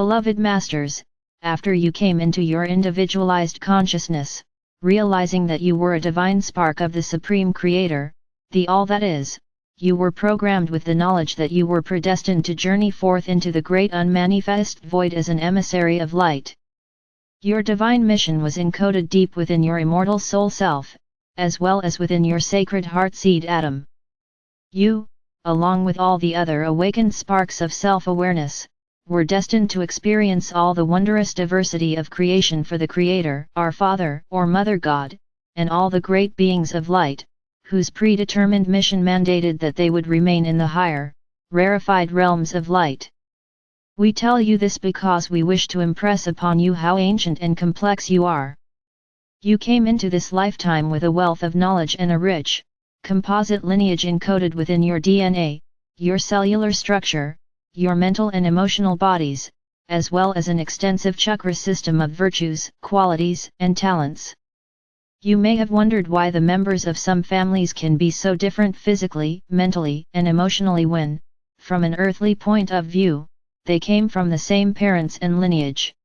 Beloved Masters, after you came into your individualized consciousness, realizing that you were a divine spark of the Supreme Creator, the All That Is, you were programmed with the knowledge that you were predestined to journey forth into the great unmanifest void as an emissary of light. Your divine mission was encoded deep within your immortal soul self, as well as within your sacred heart seed atom. You, along with all the other awakened sparks of self-awareness, were destined to experience all the wondrous diversity of creation for the Creator, our Father or Mother God, and all the great beings of light, whose predetermined mission mandated that they would remain in the higher, rarefied realms of light. We tell you this because we wish to impress upon you how ancient and complex you are. You came into this lifetime with a wealth of knowledge and a rich, composite lineage encoded within your DNA, your cellular structure, your mental and emotional bodies, as well as an extensive chakra system of virtues, qualities, and talents. You may have wondered why the members of some families can be so different physically, mentally, and emotionally when, from an earthly point of view, they came from the same parents and lineage.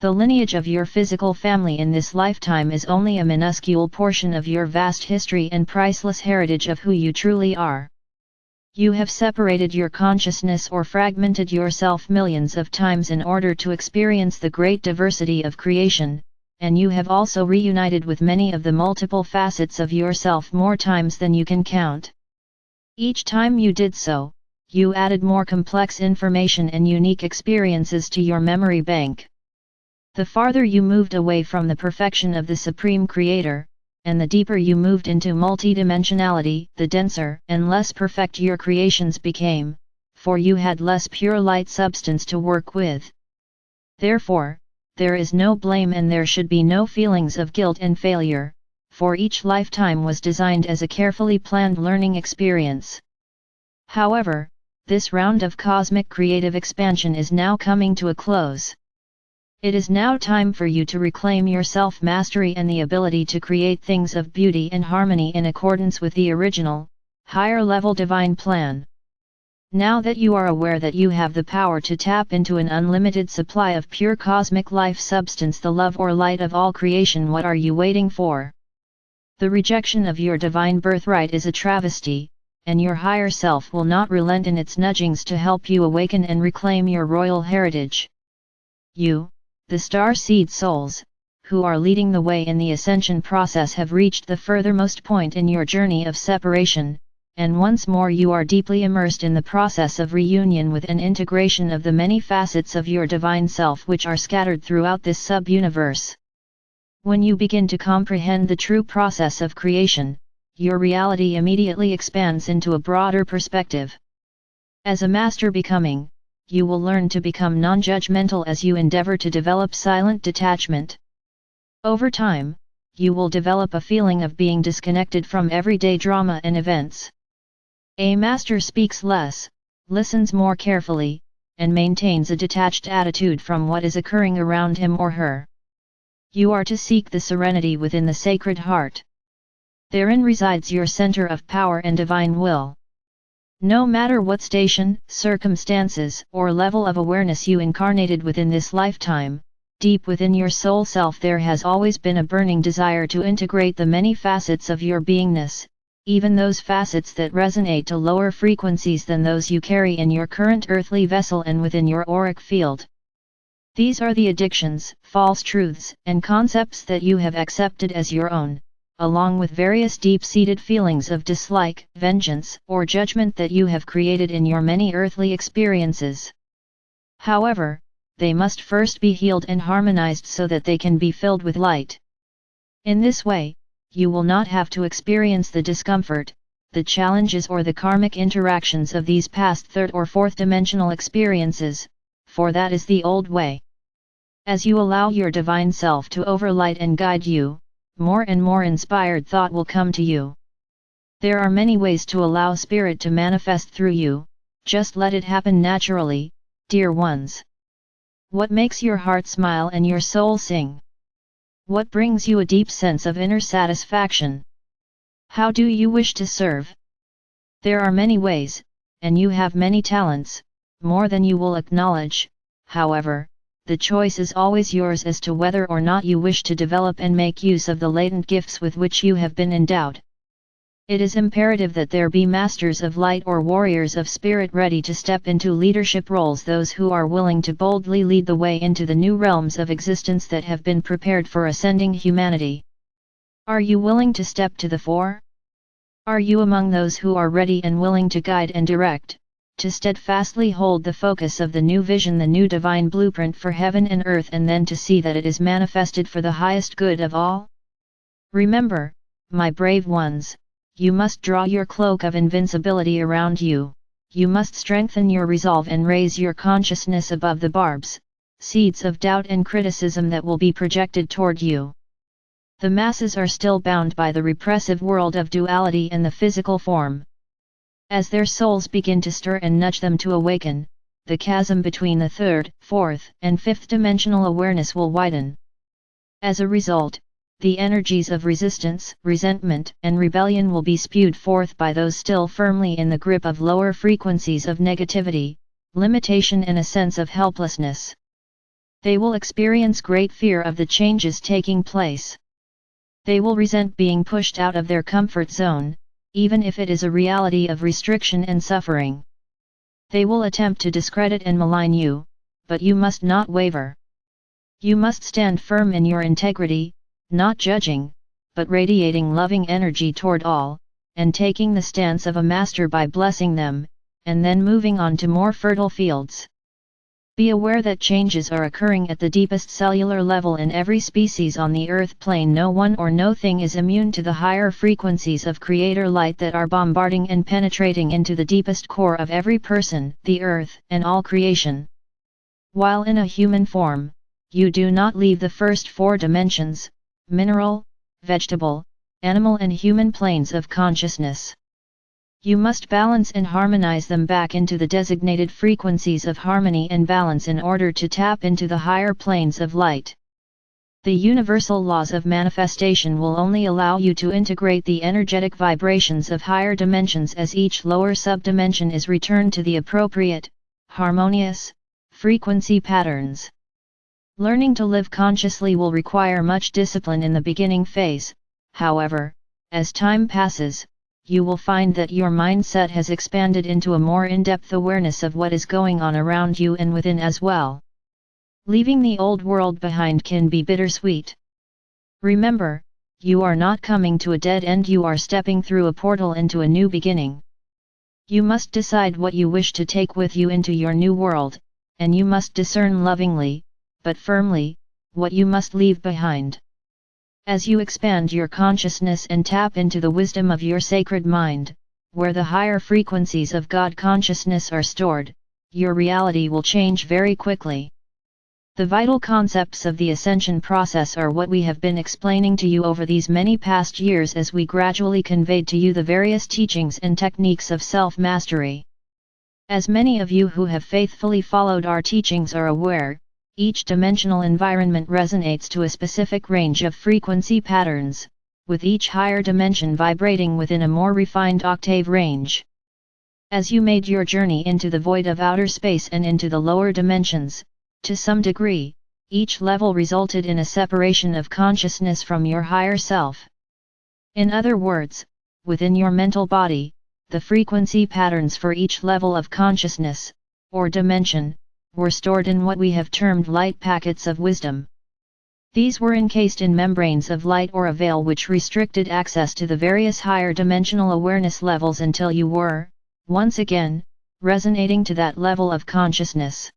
The lineage of your physical family in this lifetime is only a minuscule portion of your vast history and priceless heritage of who you truly are. You have separated your consciousness or fragmented yourself millions of times in order to experience the great diversity of creation, and you have also reunited with many of the multiple facets of yourself more times than you can count. Each time you did so, you added more complex information and unique experiences to your memory bank. The farther you moved away from the perfection of the Supreme Creator, and the deeper you moved into multidimensionality, the denser and less perfect your creations became, for you had less pure light substance to work with. Therefore, there is no blame and there should be no feelings of guilt and failure, for each lifetime was designed as a carefully planned learning experience. However, this round of cosmic creative expansion is now coming to a close. It is now time for you to reclaim your self-mastery and the ability to create things of beauty and harmony in accordance with the original, higher-level divine plan. Now that you are aware that you have the power to tap into an unlimited supply of pure cosmic life substance, the love or light of all creation, what are you waiting for? The rejection of your divine birthright is a travesty, and your higher self will not relent in its nudgings to help you awaken and reclaim your royal heritage. You, the star seed souls, who are leading the way in the ascension process, have reached the furthermost point in your journey of separation, and once more you are deeply immersed in the process of reunion with an integration of the many facets of your divine self which are scattered throughout this sub-universe. When you begin to comprehend the true process of creation, your reality immediately expands into a broader perspective. As a master becoming, you will learn to become non-judgmental as you endeavor to develop silent detachment. Over time, you will develop a feeling of being disconnected from everyday drama and events. A master speaks less, listens more carefully, and maintains a detached attitude from what is occurring around him or her. You are to seek the serenity within the sacred heart. Therein resides your center of power and divine will. No matter what station, circumstances, or level of awareness you incarnated within this lifetime, deep within your soul self there has always been a burning desire to integrate the many facets of your beingness, even those facets that resonate to lower frequencies than those you carry in your current earthly vessel and within your auric field. These are the addictions, false truths, and concepts that you have accepted as your own, along with various deep-seated feelings of dislike, vengeance, or judgment that you have created in your many earthly experiences. However, they must first be healed and harmonized so that they can be filled with light. In this way, you will not have to experience the discomfort, the challenges or the karmic interactions of these past third or fourth dimensional experiences, for that is the old way. As you allow your divine self to overlight and guide you, more and more inspired thought will come to you. There are many ways to allow spirit to manifest through you, just let it happen naturally, dear ones. What makes your heart smile and your soul sing? What brings you a deep sense of inner satisfaction? How do you wish to serve? There are many ways, and you have many talents, more than you will acknowledge. however, the choice is always yours as to whether or not you wish to develop and make use of the latent gifts with which you have been endowed. It is imperative that there be masters of light or warriors of spirit ready to step into leadership roles, those who are willing to boldly lead the way into the new realms of existence that have been prepared for ascending humanity. Are you willing to step to the fore? Are you among those who are ready and willing to guide and direct, to steadfastly hold the focus of the new vision, the new divine blueprint for heaven and earth, and then to see that it is manifested for the highest good of all? Remember, my brave ones, you must draw your cloak of invincibility around you, you must strengthen your resolve and raise your consciousness above the barbs, seeds of doubt and criticism that will be projected toward you. The masses are still bound by the repressive world of duality and the physical form. As their souls begin to stir and nudge them to awaken, the chasm between the third, fourth, and fifth dimensional awareness will widen. As a result, the energies of resistance, resentment, and rebellion will be spewed forth by those still firmly in the grip of lower frequencies of negativity, limitation, and a sense of helplessness. They will experience great fear of the changes taking place. They will resent being pushed out of their comfort zone, even if it is a reality of restriction and suffering. They will attempt to discredit and malign you, but you must not waver. You must stand firm in your integrity, not judging, but radiating loving energy toward all, and taking the stance of a master by blessing them, and then moving on to more fertile fields. Be aware that changes are occurring at the deepest cellular level in every species on the earth plane. No one or no thing is immune to the higher frequencies of creator light that are bombarding and penetrating into the deepest core of every person, the earth, and all creation. While in a human form, you do not leave the first four dimensions, mineral, vegetable, animal and human planes of consciousness. You must balance and harmonize them back into the designated frequencies of harmony and balance in order to tap into the higher planes of light. The universal laws of manifestation will only allow you to integrate the energetic vibrations of higher dimensions as each lower subdimension is returned to the appropriate, harmonious, frequency patterns. Learning to live consciously will require much discipline in the beginning phase, however, as time passes, you will find that your mindset has expanded into a more in-depth awareness of what is going on around you and within as well. Leaving the old world behind can be bittersweet. Remember, you are not coming to a dead end, you are stepping through a portal into a new beginning. You must decide what you wish to take with you into your new world, and you must discern lovingly, but firmly, what you must leave behind. As you expand your consciousness and tap into the wisdom of your sacred mind, where the higher frequencies of God consciousness are stored, your reality will change very quickly. The vital concepts of the ascension process are what we have been explaining to you over these many past years as we gradually conveyed to you the various teachings and techniques of self-mastery. As many of you who have faithfully followed our teachings are aware, each dimensional environment resonates to a specific range of frequency patterns, with each higher dimension vibrating within a more refined octave range. As you made your journey into the void of outer space and into the lower dimensions, to some degree, each level resulted in a separation of consciousness from your higher self. In other words, within your mental body, the frequency patterns for each level of consciousness, or dimension, were stored in what we have termed light packets of wisdom. These were encased in membranes of light or a veil which restricted access to the various higher dimensional awareness levels until you were, once again, resonating to that level of consciousness.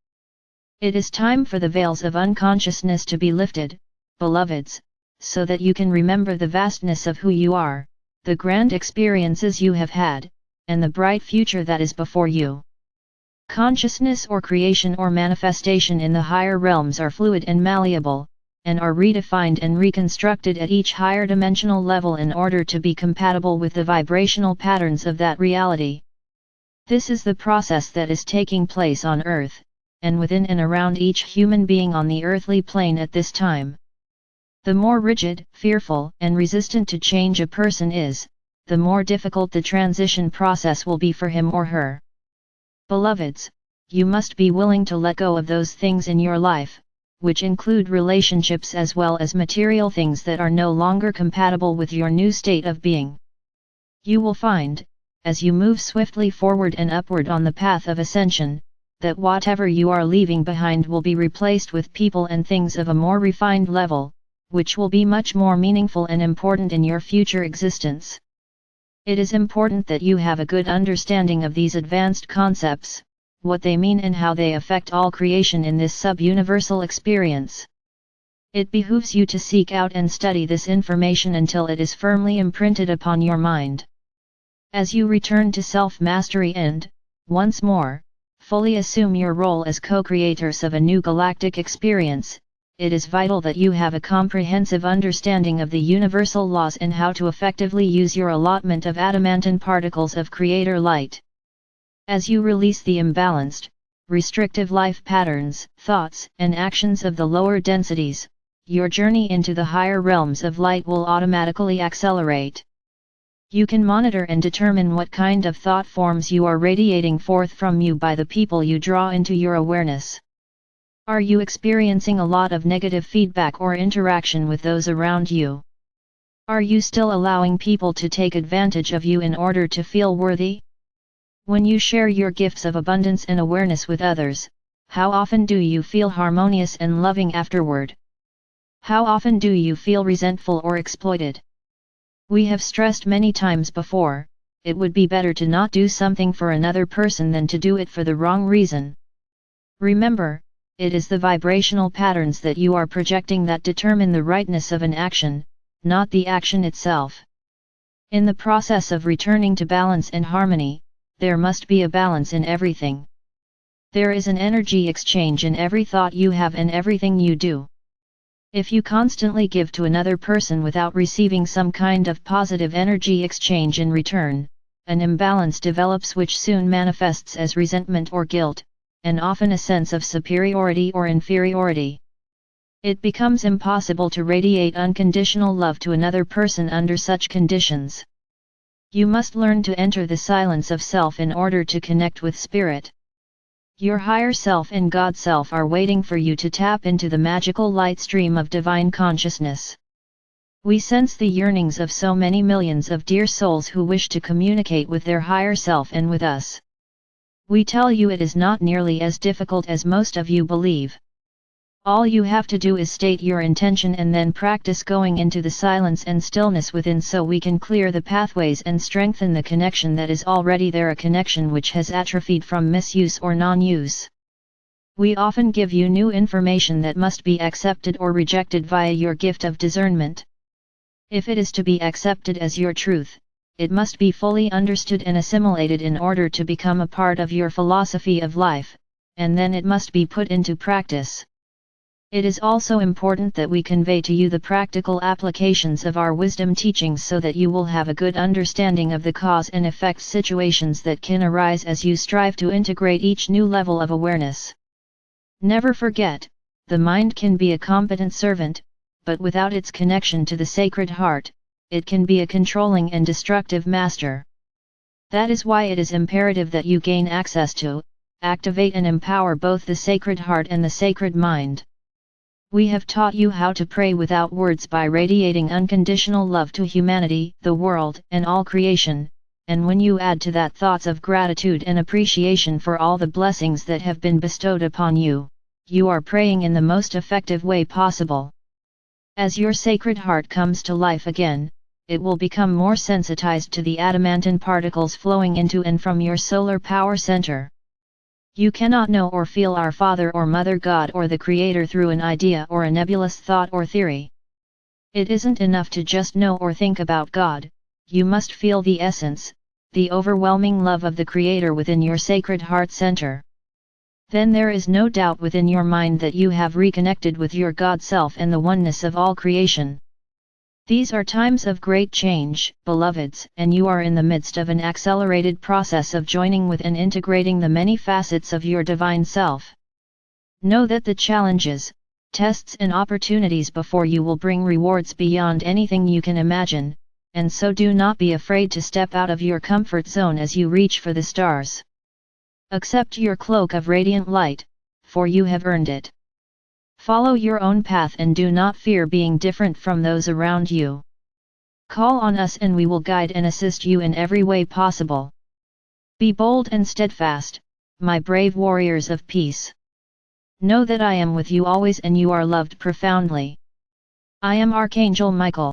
It is time for the veils of unconsciousness to be lifted, beloveds, so that you can remember the vastness of who you are, the grand experiences you have had, and the bright future that is before you. Consciousness or creation or manifestation in the higher realms are fluid and malleable, and are redefined and reconstructed at each higher dimensional level in order to be compatible with the vibrational patterns of that reality. This is the process that is taking place on Earth, and within and around each human being on the earthly plane at this time. The more rigid, fearful, and resistant to change a person is, the more difficult the transition process will be for him or her. Beloveds, you must be willing to let go of those things in your life, which include relationships as well as material things that are no longer compatible with your new state of being. You will find, as you move swiftly forward and upward on the path of ascension, that whatever you are leaving behind will be replaced with people and things of a more refined level, which will be much more meaningful and important in your future existence. It is important that you have a good understanding of these advanced concepts, what they mean and how they affect all creation in this sub-universal experience. It behooves you to seek out and study this information until it is firmly imprinted upon your mind. As you return to self-mastery and, once more, fully assume your role as co-creators of a new galactic experience, it is vital that you have a comprehensive understanding of the universal laws and how to effectively use your allotment of adamantine particles of creator light. As you release the imbalanced, restrictive life patterns, thoughts, and actions of the lower densities, your journey into the higher realms of light will automatically accelerate. You can monitor and determine what kind of thought forms you are radiating forth from you by the people you draw into your awareness. Are you experiencing a lot of negative feedback or interaction with those around you? Are you still allowing people to take advantage of you in order to feel worthy? When you share your gifts of abundance and awareness with others, how often do you feel harmonious and loving afterward? How often do you feel resentful or exploited? We have stressed many times before, it would be better to not do something for another person than to do it for the wrong reason. Remember, it is the vibrational patterns that you are projecting that determine the rightness of an action, not the action itself. In the process of returning to balance and harmony, there must be a balance in everything. There is an energy exchange in every thought you have and everything you do. If you constantly give to another person without receiving some kind of positive energy exchange in return, an imbalance develops which soon manifests as resentment or guilt, and often a sense of superiority or inferiority. It becomes impossible to radiate unconditional love to another person under such conditions. You must learn to enter the silence of self in order to connect with spirit. Your higher self and God self are waiting for you to tap into the magical light stream of divine consciousness. We sense the yearnings of so many millions of dear souls who wish to communicate with their higher self and with us. We tell you it is not nearly as difficult as most of you believe. All you have to do is state your intention and then practice going into the silence and stillness within so we can clear the pathways and strengthen the connection that is already there, a connection which has atrophied from misuse or non-use. We often give you new information that must be accepted or rejected via your gift of discernment. If it is to be accepted as your truth, it must be fully understood and assimilated in order to become a part of your philosophy of life, and then it must be put into practice. It is also important that we convey to you the practical applications of our wisdom teachings so that you will have a good understanding of the cause and effect situations that can arise as you strive to integrate each new level of awareness. Never forget, the mind can be a competent servant, but without its connection to the Sacred Heart, it can be a controlling and destructive master. That is why it is imperative that you gain access to, activate and empower both the Sacred Heart and the Sacred Mind. We have taught you how to pray without words by radiating unconditional love to humanity, the world, and all creation, and when you add to that thoughts of gratitude and appreciation for all the blessings that have been bestowed upon you, you are praying in the most effective way possible. As your Sacred Heart comes to life again, it will become more sensitized to the adamantine particles flowing into and from your solar power center. You cannot know or feel our Father or Mother God or the Creator through an idea or a nebulous thought or theory. It isn't enough to just know or think about God, you must feel the essence, the overwhelming love of the Creator within your Sacred Heart center. Then there is no doubt within your mind that you have reconnected with your God Self and the oneness of all creation. These are times of great change, beloveds, and you are in the midst of an accelerated process of joining with and integrating the many facets of your divine self. Know that the challenges, tests and opportunities before you will bring rewards beyond anything you can imagine, and so do not be afraid to step out of your comfort zone as you reach for the stars. Accept your cloak of radiant light, for you have earned it. Follow your own path and do not fear being different from those around you. Call on us and we will guide and assist you in every way possible. Be bold and steadfast, my brave warriors of peace. Know that I am with you always and you are loved profoundly. I am Archangel Michael.